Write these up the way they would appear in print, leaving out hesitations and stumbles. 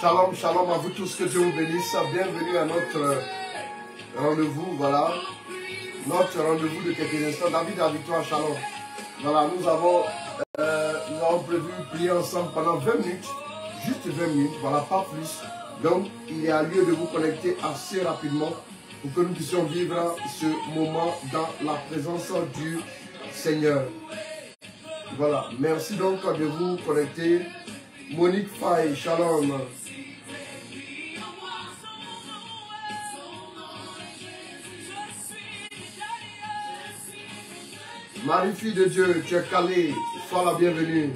Shalom, shalom à vous tous, que Dieu vous bénisse. Bienvenue à notre rendez-vous, voilà. Notre rendez-vous de quelques instants. David à Victoire, shalom. Voilà, nous avons prévu prier ensemble pendant 20 minutes. Juste 20 minutes, voilà, pas plus. Donc, il y a lieu de vous connecter assez rapidement pour que nous puissions vivre ce moment dans la présence du Seigneur. Voilà, merci donc de vous connecter. Monique Faye, shalom. Marie-Fille de Dieu, tu es calée, sois la bienvenue.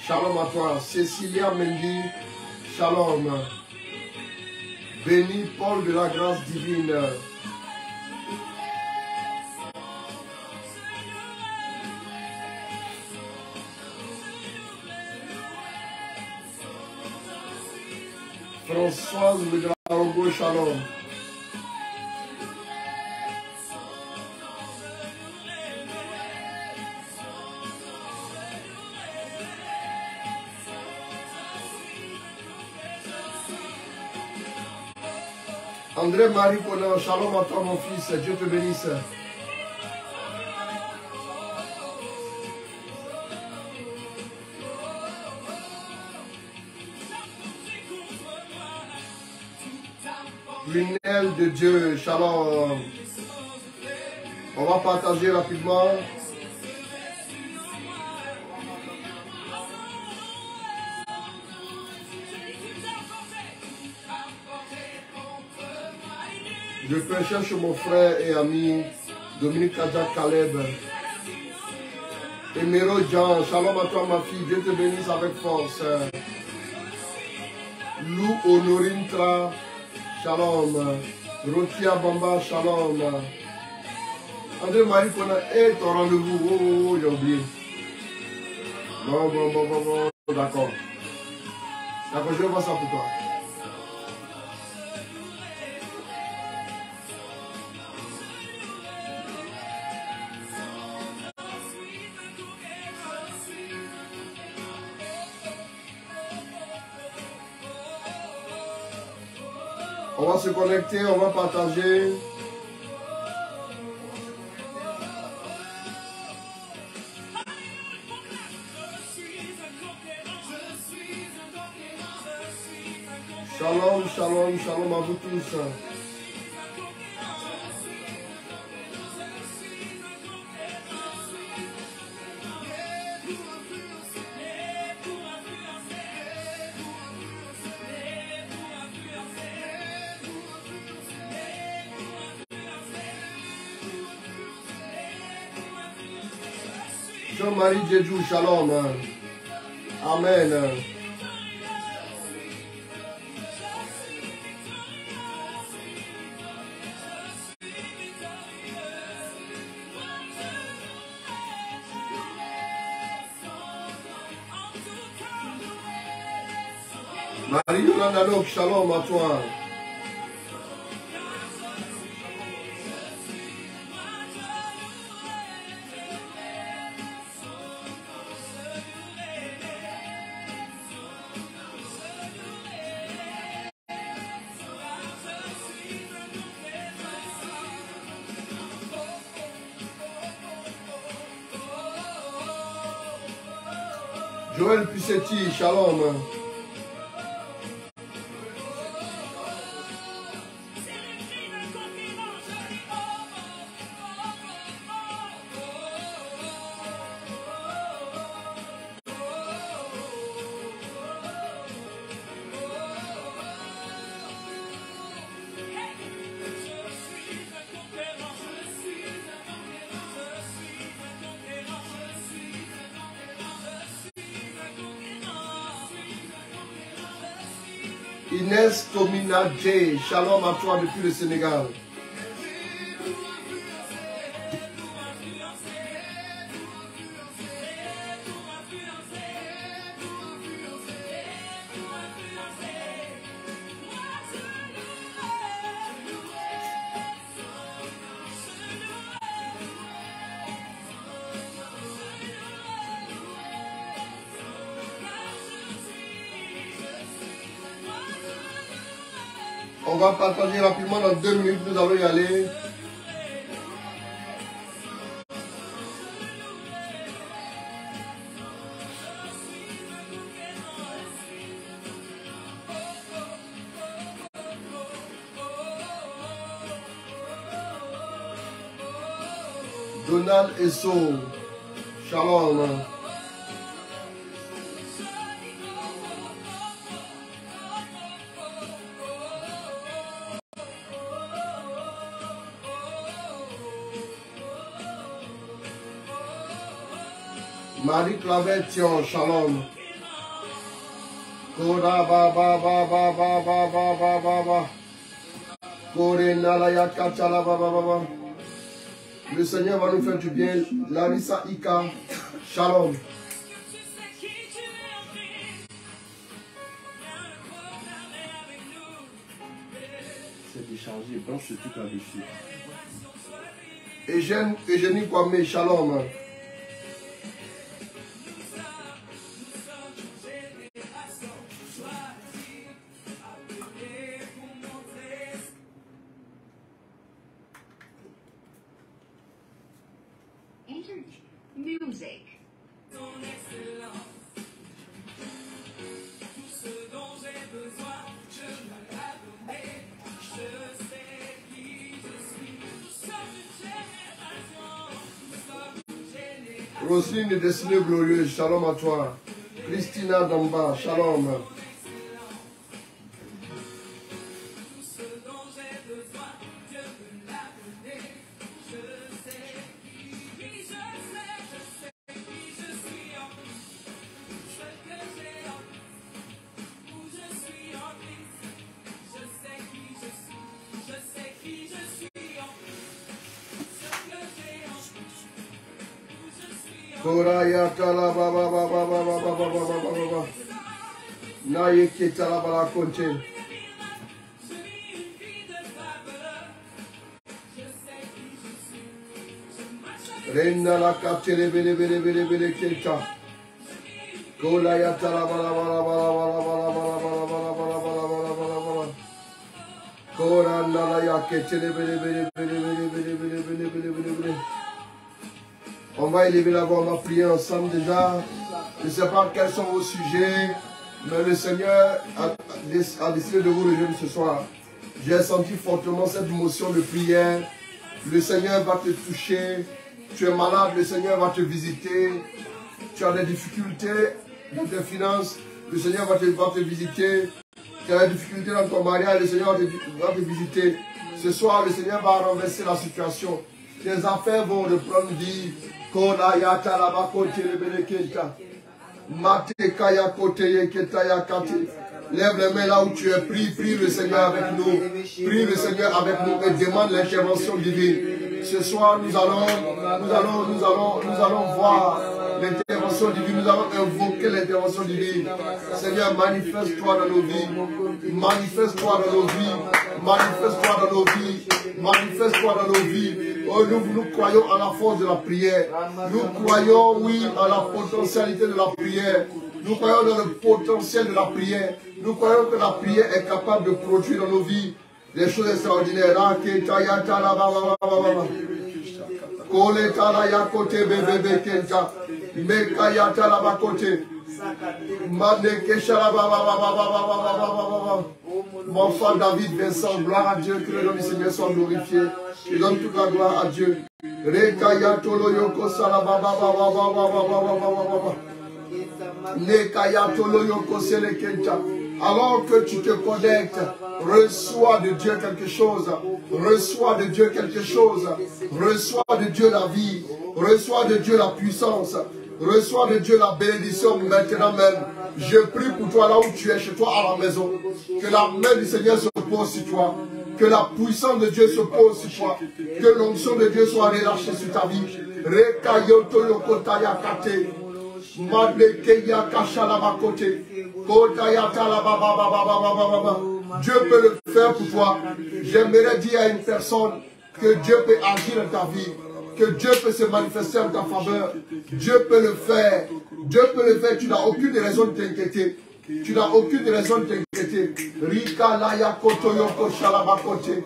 Shalom à toi. Cécilia Mendy, shalom. Béni Paul de la grâce divine. Françoise de Graogo, shalom. André-Marie Conan, shalom à toi mon fils, Dieu te bénisse. Lunel de Dieu, shalom. On va partager rapidement. Je prêchais chez mon frère et ami Dominique Kadja Caleb. Emero Jean, shalom à toi ma fille, Dieu te bénisse avec force. Lou Honorintra, shalom. Rotia Bamba, shalom. André-Marie Kona, et ton rendez-vous, oh, j'ai oublié. Bon, d'accord. D'accord, je vais voir ça pour toi. On va se connecter, on va partager. Shalom, shalom, shalom à vous tous. Jean-Marie Djedjou, shalom. Amen. Marie-Yolanda Lok, shalom à toi. Joël Pissetti, shalom. Inès Tomina J, shalom à toi depuis le Sénégal. On va partager rapidement dans 2 minutes, nous allons y aller. Donald Esso, shalom. Marie-Claudette Thion, shalom. Koda ba ba ba ba ba ba ba ba ba ba. Kore nalaya kachala ba ba ba ba. Le Seigneur va nous faire du bien. Larissa Ika, shalom. C'est déchargé, branche ce truc là-dessus. Eugénie Kwame, shalom. Music. Roselyne de Destinée Glorieuse, shalom à toi. Christina Damba, shalom. Koraya tala ba ba ba ba ba ba ba ba ba ba ba ba. Naye ketala bala konte. Renna la katele bele bele bele bele keta. Koraya tala bala bala bala bala bala bala bala bala bala bala bala bala. Korana la ya ketele bele bele bele bele bele bele bele bele bele bele. On va élever la voix, on va prier ensemble déjà. Je ne sais pas quels sont vos sujets, mais le Seigneur a décidé de vous rejoindre ce soir. J'ai senti fortement cette motion de prière. Le Seigneur va te toucher. Tu es malade, le Seigneur va te visiter. Tu as des difficultés dans tes finances, le Seigneur va te visiter. Tu as des difficultés dans ton mariage, le Seigneur va te visiter. Ce soir, le Seigneur va renverser la situation. Tes affaires vont reprendre vie. Lève les mains là où tu es, prie le Seigneur avec nous, prie le Seigneur avec nous et demande l'intervention divine. Ce soir nous allons voir l'intervention divine, nous allons invoquer l'intervention divine. Seigneur, manifeste-toi dans nos vies, manifeste-toi dans nos vies, manifeste-toi dans nos vies, manifeste-toi dans nos vies. Oh, nous croyons à la force de la prière. Nous croyons, oui, à la potentialité de la prière. Nous croyons dans le potentiel de la prière. Nous croyons que la prière est capable de produire dans nos vies des choses extraordinaires. Mon frère David Vincent, gloire à Dieu, que le nom du Seigneur soit glorifié. Je donne toute la gloire à Dieu. Alors que tu te connectes, reçois de Dieu quelque chose. Reçois de Dieu quelque chose. Reçois de Dieu la vie. Reçois de Dieu la puissance. Reçois de Dieu la bénédiction maintenant même. Je prie pour toi là où tu es, chez toi à la maison. Que la main du Seigneur se pose sur toi. Que la puissance de Dieu se pose sur toi. Que l'onction de Dieu soit relâchée sur ta vie. Dieu peut le faire pour toi. J'aimerais dire à une personne que Dieu peut agir dans ta vie. Que Dieu peut se manifester en ta faveur. Dieu peut le faire. Dieu peut le faire. Tu n'as aucune raison de t'inquiéter. Tu n'as aucune raison de t'inquiéter. Rika la ya koto yoko shalabakote.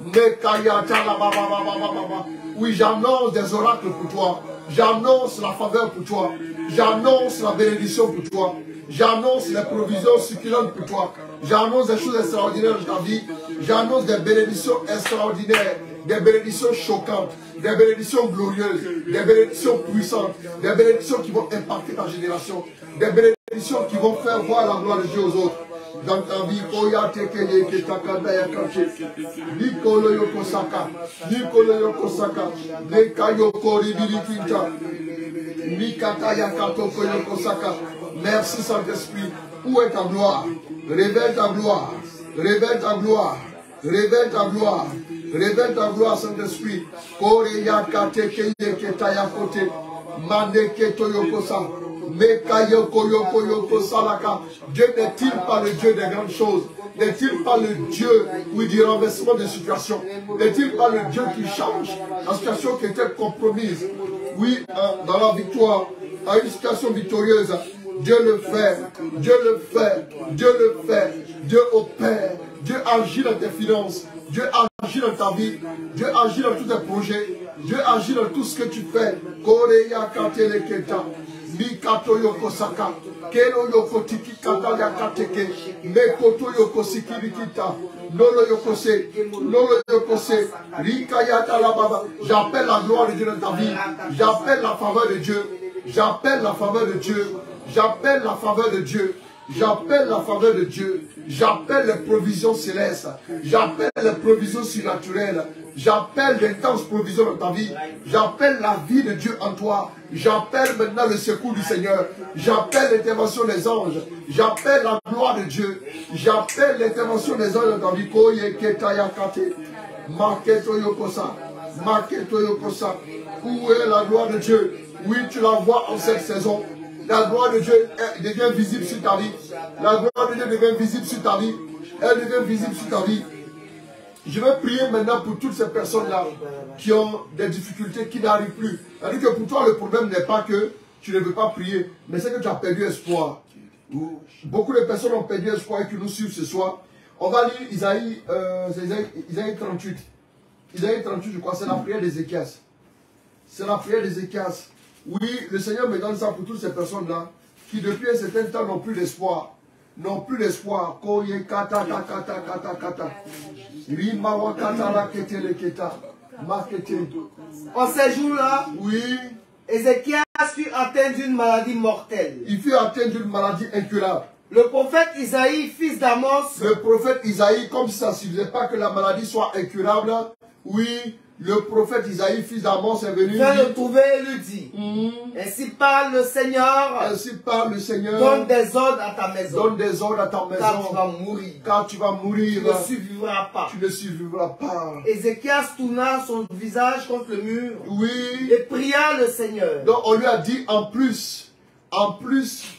Mekaya talababababababa. Oui, j'annonce des oracles pour toi. J'annonce la faveur pour toi. J'annonce la bénédiction pour toi. J'annonce les provisions succulentes pour toi. J'annonce des choses extraordinaires dans ta vie. J'annonce des bénédictions extraordinaires, des bénédictions choquantes, des bénédictions glorieuses, des bénédictions puissantes, des bénédictions qui vont impacter ta génération, des bénédictions qui vont faire voir la gloire de Dieu aux autres. Dans ta vie, Koya Tekeye Ketakanda Yakache, Nikolo Yokosaka, Nikolo Yokosaka, Nekayoko Ribirikinta, Mikata Yakato Koyokosaka. Merci Saint-Esprit. Où est ta gloire? Révèle ta gloire. Révèle ta gloire. Révèle ta gloire. Révèle ta gloire, Saint-Esprit. Koreya Katekeye Ketayakote, Maneke Toyokosa. Dieu n'est-il pas le Dieu des grandes choses? N'est-il pas le Dieu, oui, du renversement des situations? N'est-il pas le Dieu qui change la situation qui était compromise? Oui, dans la victoire, à une situation victorieuse, Dieu le fait, Dieu le fait, Dieu le fait, Dieu opère, Dieu agit dans tes finances, Dieu agit dans ta vie, Dieu agit dans tous tes projets, Dieu agit dans tout ce que tu fais. Koreya Kateleketa. Mikato yoko saka, kero yoko tiki kata yakateke, mekoto yoko sikirikita, nolo yoko se, rika yata la baba. J'appelle la gloire de Dieu dans ta vie, j'appelle la faveur de Dieu, j'appelle la faveur de Dieu, j'appelle la faveur de Dieu. J'appelle la faveur de Dieu, j'appelle les provisions célestes, j'appelle les provisions surnaturelles, j'appelle d'intenses provisions dans ta vie, j'appelle la vie de Dieu en toi, j'appelle maintenant le secours du Seigneur, j'appelle l'intervention des anges, j'appelle la gloire de Dieu, j'appelle l'intervention des anges dans ta vie. Koye ketaya kate, maketo yokosa, maketo yokosa. Où est la gloire de Dieu? Oui, tu la vois en cette saison. La gloire de Dieu devient visible sur ta vie. La gloire de Dieu devient visible sur ta vie. Elle devient visible sur ta vie. Je vais prier maintenant pour toutes ces personnes-là qui ont des difficultés, qui n'arrivent plus. C'est-à-dire que pour toi, le problème n'est pas que tu ne veux pas prier, mais c'est que tu as perdu espoir. Beaucoup de personnes ont perdu espoir et qui nous suivent ce soir. On va lire Isaïe 38. Isaïe 38, je crois, c'est la prière d'Ézéchias. C'est la prière d'Ézéchias. Oui, le Seigneur me donne ça pour toutes ces personnes-là qui depuis un certain temps n'ont plus d'espoir. N'ont plus d'espoir. En ces jours-là, oui, Ézéchias fut atteint d'une maladie mortelle. Il fut atteint d'une maladie incurable. Le prophète Isaïe, fils d'Amos, le prophète Isaïe, comme ça ne suffisait pas que la maladie soit incurable, oui, le prophète Isaïe, fils d'Amos, est venu. Vient le trouver et lui dit, ainsi parle le Seigneur. Ainsi parle le Seigneur. Donne des ordres à ta maison. Donne des ordres à ta maison. Car tu vas mourir. Car tu vas mourir. Tu ne survivras pas. Tu ne survivras pas. Ézéchias tourna son visage contre le mur. Oui. Et pria le Seigneur. Donc on lui a dit en plus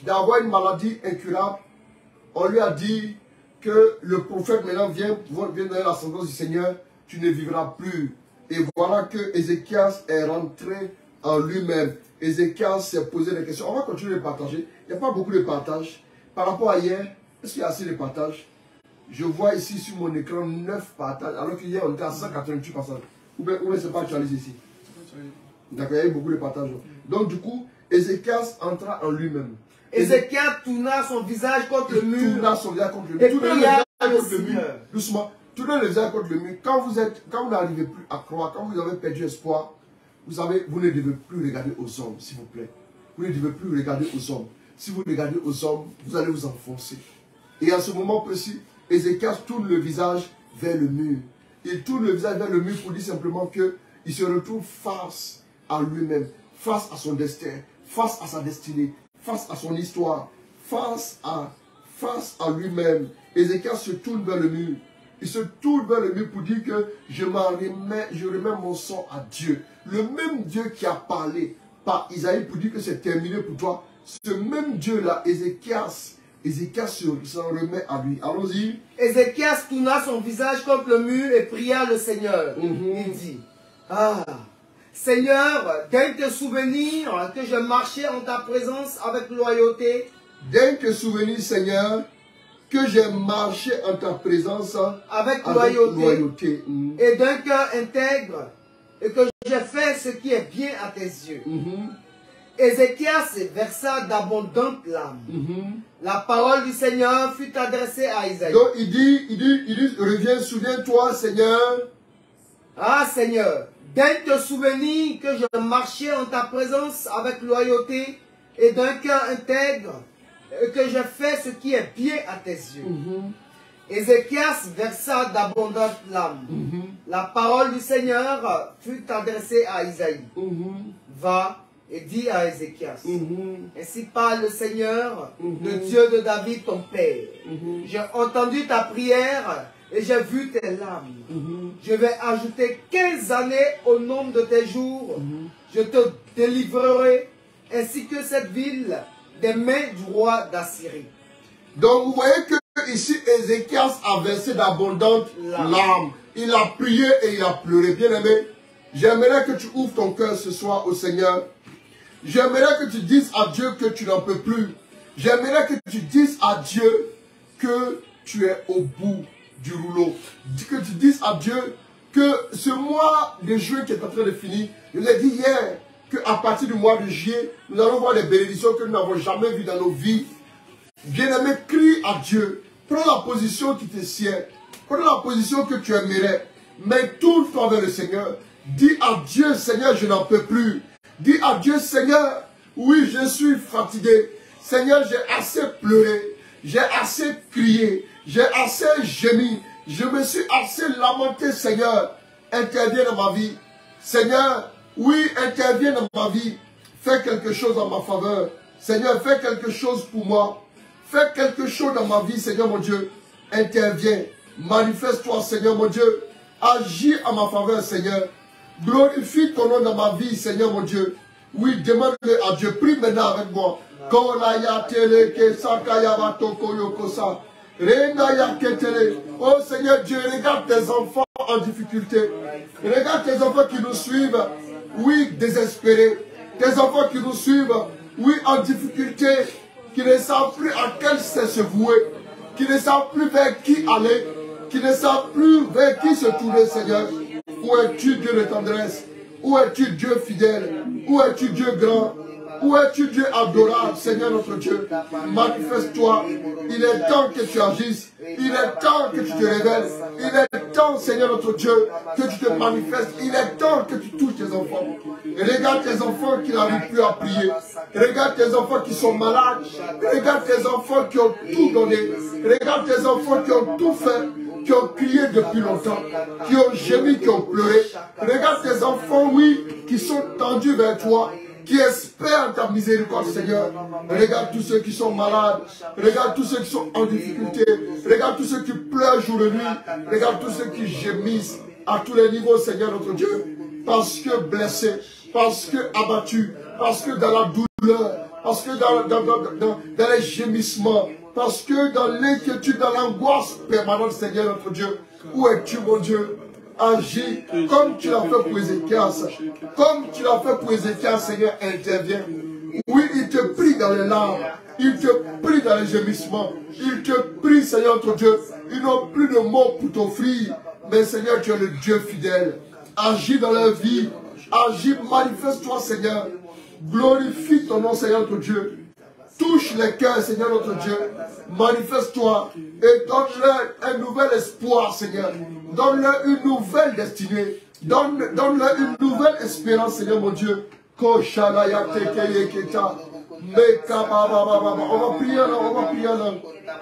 d'avoir une maladie incurable, on lui a dit que le prophète maintenant vient donner la sentence du Seigneur, tu ne vivras plus. Et voilà que Ézéchias est rentré en lui-même. Ézéchias s'est posé des questions. On va continuer de partager. Il n'y a pas beaucoup de partage. Par rapport à hier, est-ce qu'il y a assez de partage? Je vois ici sur mon écran 9 partages, alors qu'hier on était à 188 passages. Ou bien c'est pas actualisé ici? D'accord, il y a eu beaucoup de partages. Donc du coup, Ézéchias entra en lui-même. Ézéchias tourna son visage contre le mur. Tourna son visage contre le mur. Et pria contre le mur. Doucement. Tournez le visage contre le mur. Quand vous n'arrivez plus à croire, quand vous avez perdu espoir, vous savez, vous ne devez plus regarder aux hommes, s'il vous plaît. Vous ne devez plus regarder aux hommes. Si vous regardez aux hommes, vous allez vous enfoncer. Et à ce moment précis, Ézéchias tourne le visage vers le mur. Il tourne le visage vers le mur pour dire simplement qu'il se retrouve face à lui-même, face à son destin, face à sa destinée, face à son histoire, face à lui-même. Ézéchias se tourne vers le mur. Il se tourne vers le mur pour dire que je remets mon sang à Dieu. Le même Dieu qui a parlé par Isaïe pour dire que c'est terminé pour toi. Ce même Dieu-là, Ézéchias s'en remet à lui. Allons-y. Ézéchias tourna son visage contre le mur et pria le Seigneur. Il dit, ah, Seigneur, daigne te souvenir que je marchais en ta présence avec loyauté Daigne te souvenir, Seigneur, que j'ai marché en ta présence avec loyauté et d'un cœur intègre, et que j'ai fait ce qui est bien à tes yeux. Ézéchias versa d'abondantes larmes. La parole du Seigneur fut adressée à Isaïe. Donc il dit, reviens, souviens-toi, Seigneur. Ah Seigneur, daigne te souvenir que je marchais en ta présence avec loyauté et d'un cœur intègre, et que je fais ce qui est bien à tes yeux. Ézéchias versa d'abondantes larmes. La parole du Seigneur fut adressée à Isaïe. Va et dis à Ézéchias, ainsi parle le Seigneur, le Dieu de David, ton père. J'ai entendu ta prière et j'ai vu tes larmes. Je vais ajouter 15 années au nombre de tes jours. Je te délivrerai, ainsi que cette ville, des mains du roi d'Assyrie. Donc vous voyez que ici Ézéchias a versé d'abondantes larmes. Il a prié et il a pleuré. Bien aimé, j'aimerais que tu ouvres ton cœur ce soir au Seigneur. J'aimerais que tu dises à Dieu que tu n'en peux plus. J'aimerais que tu dises à Dieu que tu es au bout du rouleau. Que tu dises à Dieu que ce mois de juin qui est en train de finir, je l'ai dit hier, qu'à partir du mois de juillet, nous allons voir des bénédictions que nous n'avons jamais vues dans nos vies. Bien-aimé, crie à Dieu. Prends la position qui te sied. Prends la position que tu aimerais. Mais tourne-toi vers le Seigneur. Dis à Dieu, Seigneur, je n'en peux plus. Dis à Dieu, Seigneur, oui, je suis fatigué. Seigneur, j'ai assez pleuré. J'ai assez crié. J'ai assez gémi. Je me suis assez lamenté, Seigneur. Interviens dans ma vie. Seigneur, oui, interviens dans ma vie. Fais quelque chose en ma faveur. Seigneur, fais quelque chose pour moi. Fais quelque chose dans ma vie, Seigneur mon Dieu. Interviens. Manifeste-toi, Seigneur mon Dieu. Agis en ma faveur, Seigneur. Glorifie ton nom dans ma vie, Seigneur mon Dieu. Oui, demande-le à Dieu. Prie maintenant avec moi. Oh Seigneur Dieu, regarde tes enfants en difficulté. Regarde tes enfants qui nous suivent. Oui, désespérés. Tes enfants qui nous suivent. Oui, en difficulté. Qui ne savent plus à quel se vouer. Qui ne savent plus vers qui aller. Qui ne savent plus vers qui se tourner, Seigneur. Où es-tu, Dieu de tendresse? Où es-tu, Dieu fidèle? Où es-tu, Dieu grand? Où es-tu, Dieu adorable, Seigneur notre Dieu? Manifeste-toi. Il est temps que tu agisses. Il est temps que tu te révèles. Il est temps, Seigneur notre Dieu, que tu te manifestes. Il est temps que tu touches tes enfants. Et regarde tes enfants qui n'arrivent plus à prier. Regarde tes enfants qui sont malades. Regarde tes enfants qui ont tout donné. Regarde tes enfants qui ont tout fait. Qui ont crié depuis longtemps, qui ont gémi, qui ont pleuré. Regarde tes enfants, oui, qui sont tendus vers toi, qui espèrent ta miséricorde, Seigneur. Regarde tous ceux qui sont malades. Regarde tous ceux qui sont en difficulté. Regarde tous ceux qui pleurent jour et nuit. Regarde tous ceux qui gémissent à tous les niveaux, Seigneur notre Dieu. Parce que blessés, parce que abattus, parce que dans la douleur, parce que dans les gémissements, parce que dans l'inquiétude, dans l'angoisse permanente, Seigneur notre Dieu, où es-tu, mon Dieu? Agis comme tu l'as fait pour Ézéchias. Comme tu l'as fait pour Ézéchias, Seigneur, interviens. Oui, il te prie dans les larmes. Il te prie dans les gémissements. Il te prie, Seigneur notre Dieu. Ils n'ont plus de mots pour t'offrir. Mais Seigneur, tu es le Dieu fidèle. Agis dans leur vie. Agis, manifeste-toi, Seigneur. Glorifie ton nom, Seigneur notre Dieu. Touche les cœurs, Seigneur notre Dieu. Manifeste-toi et donne-leur un nouvel espoir, Seigneur. Donne-leur une nouvelle destinée. Donne-leur une nouvelle espérance, Seigneur mon Dieu. On va prier là, on va prier là.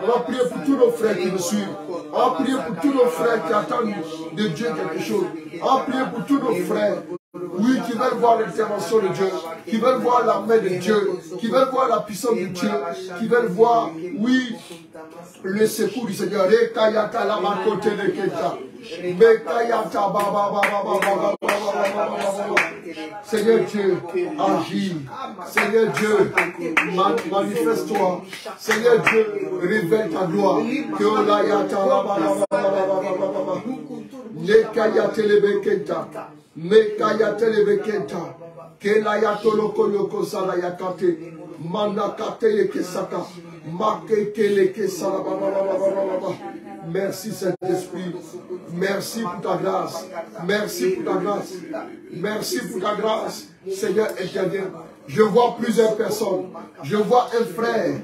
On va prier pour tous nos frères qui nous suivent. On va prier pour tous nos frères qui attendent de Dieu quelque chose. On va prier pour tous nos frères. Oui, qui veulent voir l'intervention de Dieu, qui veulent voir la main de Dieu, qui veulent voir la puissance de Dieu, qui veulent voir, oui, le secours du Seigneur. Seigneur Dieu, agis. Seigneur Dieu, manifeste-toi. Seigneur Dieu, révèle ta gloire. Mekaya telebekenta, Kelaya toloko yoko salayakate, Manakate Kesaka. Makete Kesala. Merci Saint-Esprit. Merci pour ta grâce. Merci pour ta grâce. Merci pour ta grâce. Seigneur, interviens. Je vois plusieurs personnes. Je vois un frère.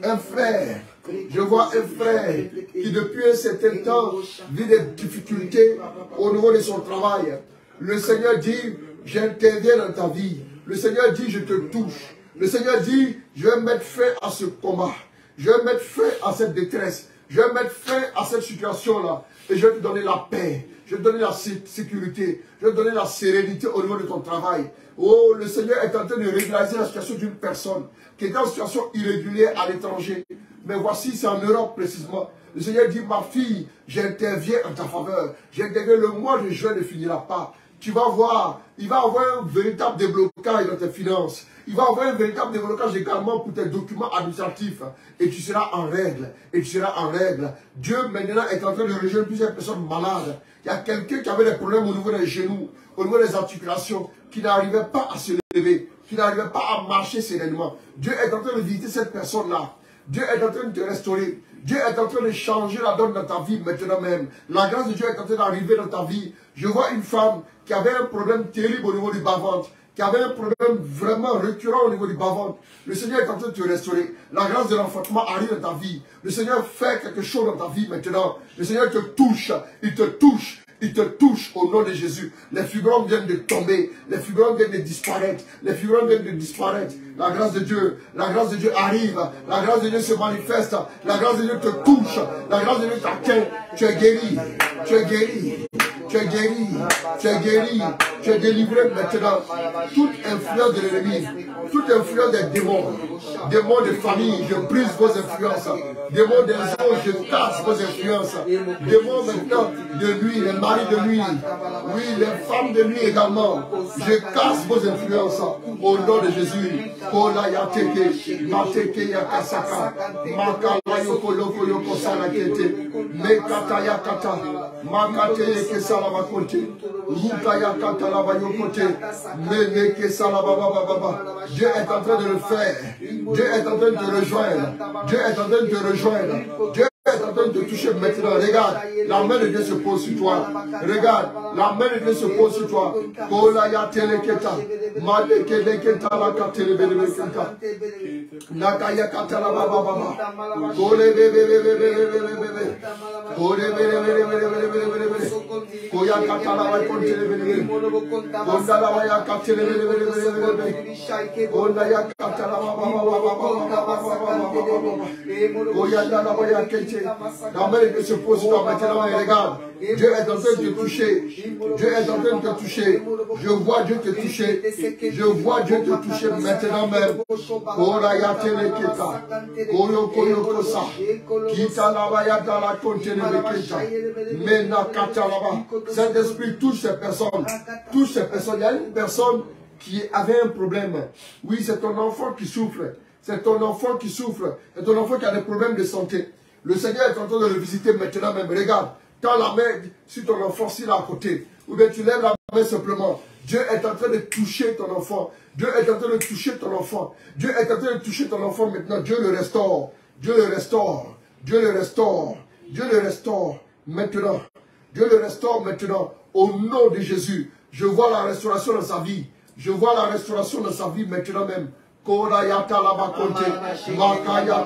Un frère. Je vois un frère qui depuis un certain temps vit des difficultés au niveau de son travail. Le Seigneur dit, j'interviens dans ta vie. Le Seigneur dit, je te touche. Le Seigneur dit, je vais mettre fin à ce combat. Je vais mettre fin à cette détresse. Je vais mettre fin à cette situation-là. Et je vais te donner la paix. Je vais te donner la sécurité. Je vais te donner la sérénité au niveau de ton travail. Oh, le Seigneur est en train de régulariser la situation d'une personne qui est en situation irrégulière à l'étranger. Mais voici, c'est en Europe précisément. Le Seigneur dit, ma fille, j'interviens en ta faveur. J'interviens, le mois de juin ne finira pas. Tu vas voir, il va y avoir un véritable déblocage dans tes finances. Il va y avoir un véritable déblocage également pour tes documents administratifs. Et tu seras en règle. Et tu seras en règle. Dieu maintenant est en train de rejoindre plusieurs personnes malades. Il y a quelqu'un qui avait des problèmes au niveau des genoux, au niveau des articulations, qui n'arrivait pas à se lever, qui n'arrivait pas à marcher sereinement. Dieu est en train de visiter cette personne-là. Dieu est en train de te restaurer. Dieu est en train de changer la donne dans ta vie maintenant même. La grâce de Dieu est en train d'arriver dans ta vie. Je vois une femme qui avait un problème terrible au niveau du bas-ventre, qui avait un problème vraiment récurrent au niveau du bas-ventre. Le Seigneur est en train de te restaurer. La grâce de l'enfantement arrive dans ta vie. Le Seigneur fait quelque chose dans ta vie maintenant. Le Seigneur te touche. Il te touche. Il te touche au nom de Jésus. Les fibromes viennent de tomber. Les fibromes viennent de disparaître. Les fibromes viennent de disparaître. La grâce de Dieu arrive. La grâce de Dieu se manifeste. La grâce de Dieu te touche. La grâce de Dieu t'atteint. Tu es guéri. Tu es guéri. Tu es guéri. Tu es guéri. Tu es délivré maintenant. Toute influence de l'ennemi. Toute influence des démons. Démons de famille. Je brise vos influences. Démons des anges. Je casse vos influences. Démons maintenant de nuit. Les maris de nuit. Oui, les femmes de nuit également. Je casse vos influences. Au nom de Jésus. Kola yateke. Mateke yakasaka. Makala yoko loko yoko salakete. Mekata yakata. Makate yeke salabakote. Ruka yakata labayokote. Meneke salababababa. Dieu est en train de le faire. Dieu est en train de te rejoindre. Dieu est en train de te rejoindre. Dieu est en train de te toucher maintenant. Regarde, la main de Dieu se pose sur toi. Regarde, la main de Dieu se pose sur toi. Kola ya teleketa. Maleke leketa la katelebeleketa. Nakaya katala baba baba. Kole bebe. Kole bebe. Koya katala ba kontelebelebe. Kondala ba ya katelebelebe. Konda ya katala baba. Koya dala ba ya kete. La main de Dieu se pose sur toi maintenant et regarde. Dieu est en train de te toucher. Dieu est en train de te toucher. Je vois Dieu te toucher. Je vois Dieu te toucher maintenant même. Kora ya teleketa. Koyo koyo kosa. Kita laba ya dala kontelebeketa. Mena katalaba. Saint-Esprit touche ces personnes. Touche ces personnes. Il y a une personne qui avait un problème. Oui, c'est ton enfant qui souffre. C'est ton enfant qui souffre. C'est ton enfant qui a des problèmes de santé. Le Seigneur est en train de le visiter maintenant même. Regarde, tends la main sur ton enfant, s'il est à côté. Ou bien tu lèves la main simplement. Dieu est en train de toucher ton enfant. Dieu est en train de toucher ton enfant. Dieu est en train de toucher ton enfant maintenant. Dieu le restaure. Dieu le restaure. Dieu le restaure. Dieu le restaure maintenant. Dieu le restaure maintenant. Au nom de Jésus. Je vois la restauration dans sa vie. Je vois la restauration dans sa vie maintenant même. Kora yata la bakonte, makaya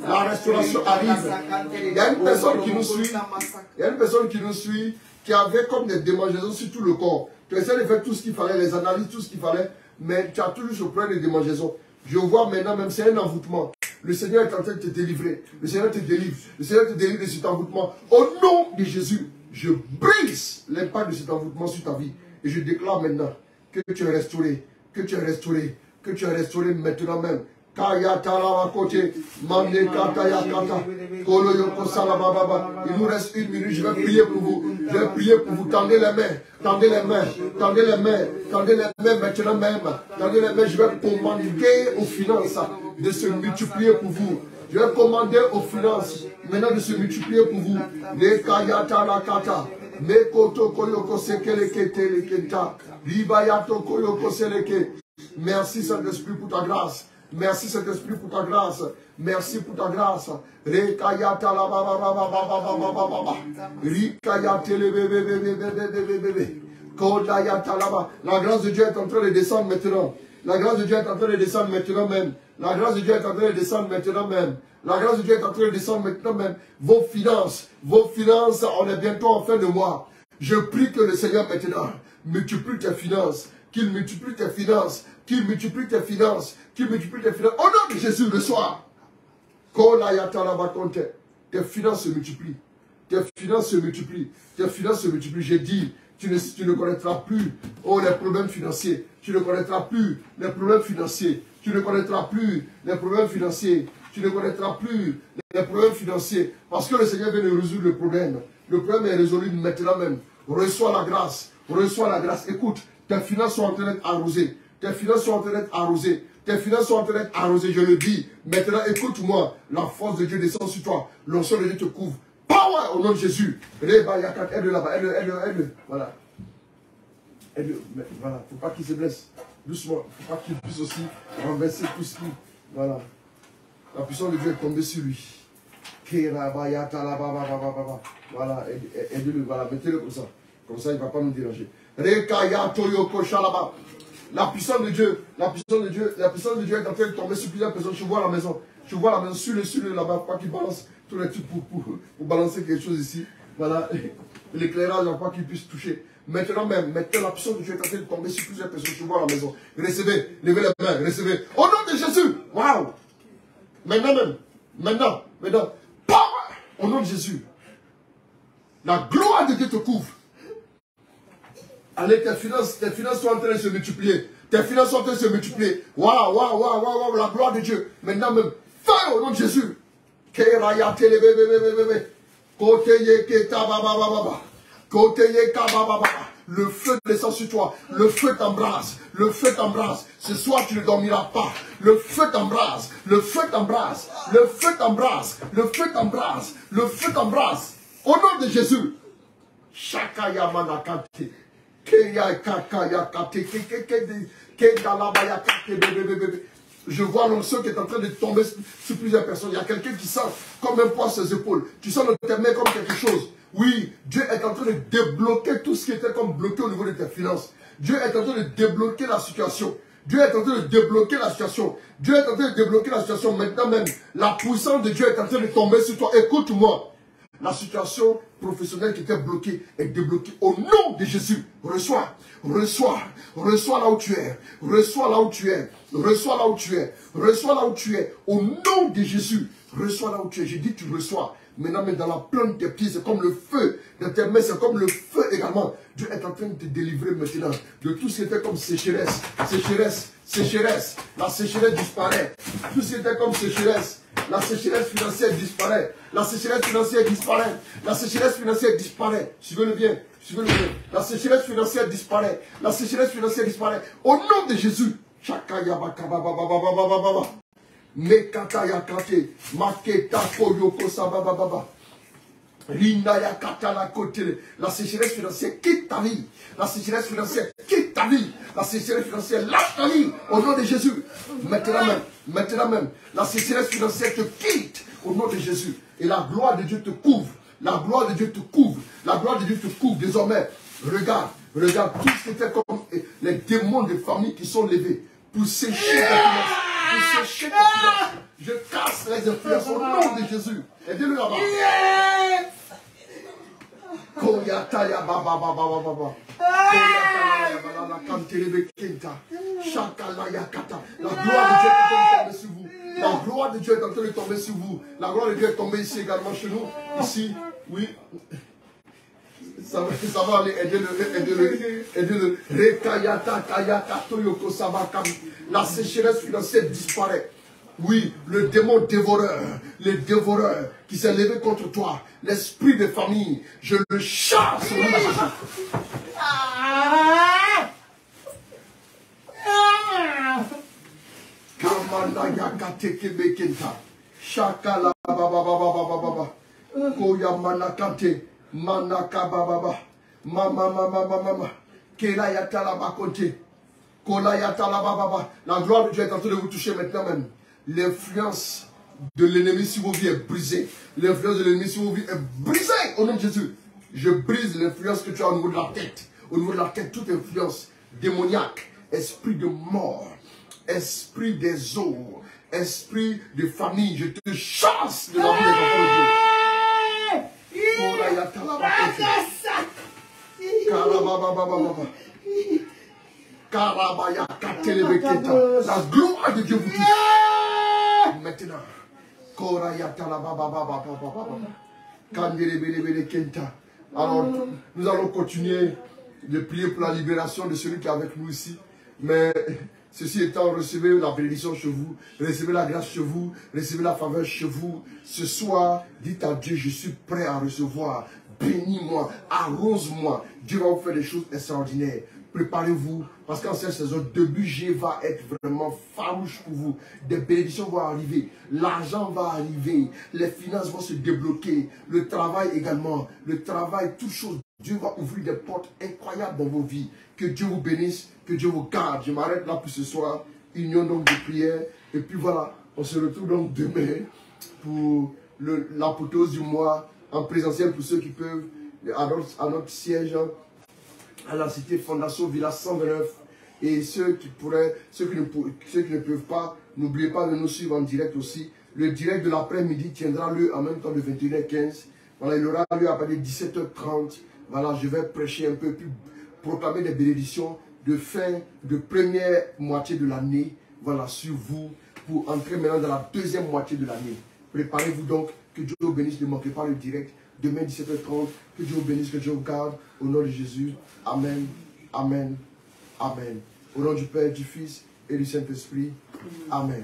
la restauration arrive. Il y a une personne qui nous suit. Il y a une personne qui nous suit qui avait comme des démangeaisons sur tout le corps. Tu essaies de faire tout ce qu'il fallait, les analyses, tout ce qu'il fallait, mais tu as toujours ce problème de démangeaisons. Je vois maintenant même, c'est un envoûtement. Le Seigneur est en train de te délivrer. Le Seigneur te délivre. Le Seigneur te délivre de cet envoûtement. Au nom de Jésus, je brise l'impact de cet envoûtement sur ta vie. Et je déclare maintenant que tu es restauré, que tu es restauré, que tu es restauré maintenant même. Il nous reste une minute, je vais prier pour vous. Je vais prier pour vous. Tendez les mains, tendez les mains, tendez les mains, tendez les mains maintenant même. Tendez les mains, je vais commander aux finances de se multiplier pour vous. Je vais commander aux finances maintenant de se multiplier pour vous. Les kayata la kata. Mekoto koyoko sekeleke telekenta. Ribayato koyoko seleke. Merci Saint-Esprit pour ta grâce. Merci Saint-Esprit pour ta grâce. Merci pour ta grâce. Rekayata la baba baba baba baba baba. Rikayate le bébé bébé bébé bébé. Kodayata là-bas. La grâce de Dieu est en train de descendre maintenant. La grâce de Dieu est en train de descendre maintenant même. La grâce de Dieu est en train de descendre maintenant même. La grâce de Dieu est en train de descendre maintenant même. Vos finances, on est bientôt en fin de mois. Je prie que le Seigneur maintenant multiplie tes finances. Qu'il multiplie tes finances. Qu'il multiplie tes finances. Qu'il multiplie tes finances. Au nom de Jésus, le soir. Tes finances se multiplient. Tes finances se multiplient. Tes finances se multiplient. J'ai dit, tu ne connaîtras plus les problèmes financiers. Tu ne connaîtras plus les problèmes financiers. Tu ne connaîtras plus les problèmes financiers. Tu ne connaîtras plus les problèmes financiers. Parce que le Seigneur vient de résoudre le problème. Le problème est résolu maintenant même. Reçois la grâce. Reçois la grâce. Écoute, tes finances sont en train d'être arrosées. Tes finances sont en train d'être arrosées. Tes finances sont en train d'être arrosées. Je le dis. Maintenant, écoute-moi. La force de Dieu descend sur toi. L'onction de Dieu te couvre. Power au nom de Jésus. Aide-le là-bas. Aide-le. Voilà. Aide-le. Voilà. Il ne faut pas qu'il se blesse. Doucement. Il ne faut pas qu'il puisse aussi renverser tout ce qui. Voilà. La puissance de Dieu est tombée sur lui. Voilà. Aide-le. Voilà. Mettez-le comme ça. Comme ça, il ne va pas nous déranger. La puissance de Dieu est en train de tomber sur plusieurs personnes. Je vois la maison. Sur le là-bas, pas qu'il balance tous les trucs pour balancer quelque chose ici. Voilà. L'éclairage, pas qu'il puisse toucher. Maintenant même, la puissance de Dieu est en train de tomber sur plusieurs personnes. Je vois la maison. Recevez, levez les mains, recevez. Au nom de Jésus. Waouh. Maintenant. Power. Au nom de Jésus. La gloire de Dieu te couvre. Allez, tes finances sont en train de se multiplier. Tes finances sont en train de se multiplier. Waouh, la gloire de Dieu. Maintenant même, feu au nom de Jésus. Le feu descend sur toi. Le feu t'embrase. Le feu t'embrase. Ce soir, tu ne dormiras pas. Le feu t'embrase. Le feu t'embrase. Le feu t'embrase. Le feu t'embrase. Le feu t'embrase. Au nom de Jésus. Shakaya manakante. Je vois l'onction qui est en train de tomber sur plusieurs personnes. Il y a quelqu'un qui sent comme un poids sur ses épaules. Tu sens dans tes mains comme quelque chose. Oui, Dieu est en train de débloquer tout ce qui était comme bloqué au niveau de tes finances. Dieu est en train de débloquer la situation. Dieu est en train de débloquer la situation. Dieu est en train de débloquer la situation. Maintenant même, la puissance de Dieu est en train de tomber sur toi. Écoute-moi. La situation professionnelle qui était bloquée est débloquée au nom de Jésus. Reçois là où tu es. Reçois là où tu es. Au nom de Jésus. Reçois là où tu es. J'ai dit tu reçois. Maintenant, mais dans la plante de tes pieds, c'est comme le feu. Dans tes mains, c'est comme le feu également. Dieu est en train de te délivrer maintenant de tout ce qui était comme sécheresse. La sécheresse disparaît. Tout ce qui était comme sécheresse. La sécheresse financière disparaît. La sécheresse financière disparaît. Suivez-le bien. La sécheresse financière disparaît. Au nom de Jésus. Mekataya kate, maketa koyoko sabababa. Linaya katala kote. La sécheresse financière quitte ta vie. La sécheresse financière quitte ta vie. La sécheresse financière lâche ta vie. Au nom de Jésus. Maintenant même. La sécheresse financière te quitte. Au nom de Jésus. Et la gloire de Dieu te couvre. La gloire de Dieu te couvre. Désormais, regarde tout ce qui était comme les démons de famille qui sont levés pour sécher ta finance. Je casse les influences au nom de Jésus. Aidez-le là-bas. Koyataya baba baba baba. La gloire de Dieu est en train de tomber sur vous. La gloire de Dieu est tombée ici également chez nous. Ici, oui. Ça va aller, aidez-le. La sécheresse financière disparaît. Oui, le démon dévoreur qui s'est levé contre toi, l'esprit de famille, je le chasse au nom de Jésus. Kamanda yakate bekenta. Shakala baba baba baba baba. Koya manakante. Manaka baba baba. Mama. Kela yatala bakote. Kola yatala baba. La gloire de Dieu est en train de vous toucher maintenant même. L'influence de l'ennemi sur vos vies est brisée. L'influence de l'ennemi sur vos vies est brisée au nom de Jésus. Je brise l'influence que tu as au niveau de la tête. Au niveau de la tête, toute influence démoniaque, esprit de mort, esprit des eaux, esprit de famille, je te chasse de la vie des enfants de Dieu. Kola yatala bakote. Karabaya katelebeketa. La gloire de Dieu vous touche. Maintenant. Alors, nous allons continuer de prier pour la libération de celui qui est avec nous ici. Mais ceci étant, recevez la bénédiction chez vous, recevez la grâce chez vous, recevez la faveur chez vous. Ce soir, dites à Dieu, je suis prêt à recevoir. Bénis-moi, arrose-moi. Dieu va vous faire des choses extraordinaires. Préparez-vous, parce qu'en cette saison, le budget va être vraiment farouche pour vous. Des bénédictions vont arriver, l'argent va arriver, les finances vont se débloquer, le travail également, le travail, toutes choses. Dieu va ouvrir des portes incroyables dans vos vies. Que Dieu vous bénisse, que Dieu vous garde. Je m'arrête là pour ce soir. Union donc de prière. Et puis voilà, on se retrouve donc demain pour l'apothéose du mois en présentiel pour ceux qui peuvent, à notre siège à la cité Fondation Villa 129. Et ceux qui ne peuvent pas, n'oubliez pas de nous suivre en direct aussi. Le direct de l'après-midi tiendra lieu en même temps de 21h15. Voilà, il aura lieu à partir de 17h30. Voilà, je vais prêcher un peu, puis proclamer des bénédictions de fin, de première moitié de l'année. Voilà, sur vous, pour entrer maintenant dans la deuxième moitié de l'année. Préparez-vous donc, que Dieu vous bénisse, ne manquez pas le direct. Demain 17h30, que Dieu vous bénisse, que Dieu vous garde. Au nom de Jésus, Amen, Amen, Amen. Au nom du Père, du Fils et du Saint-Esprit, Amen.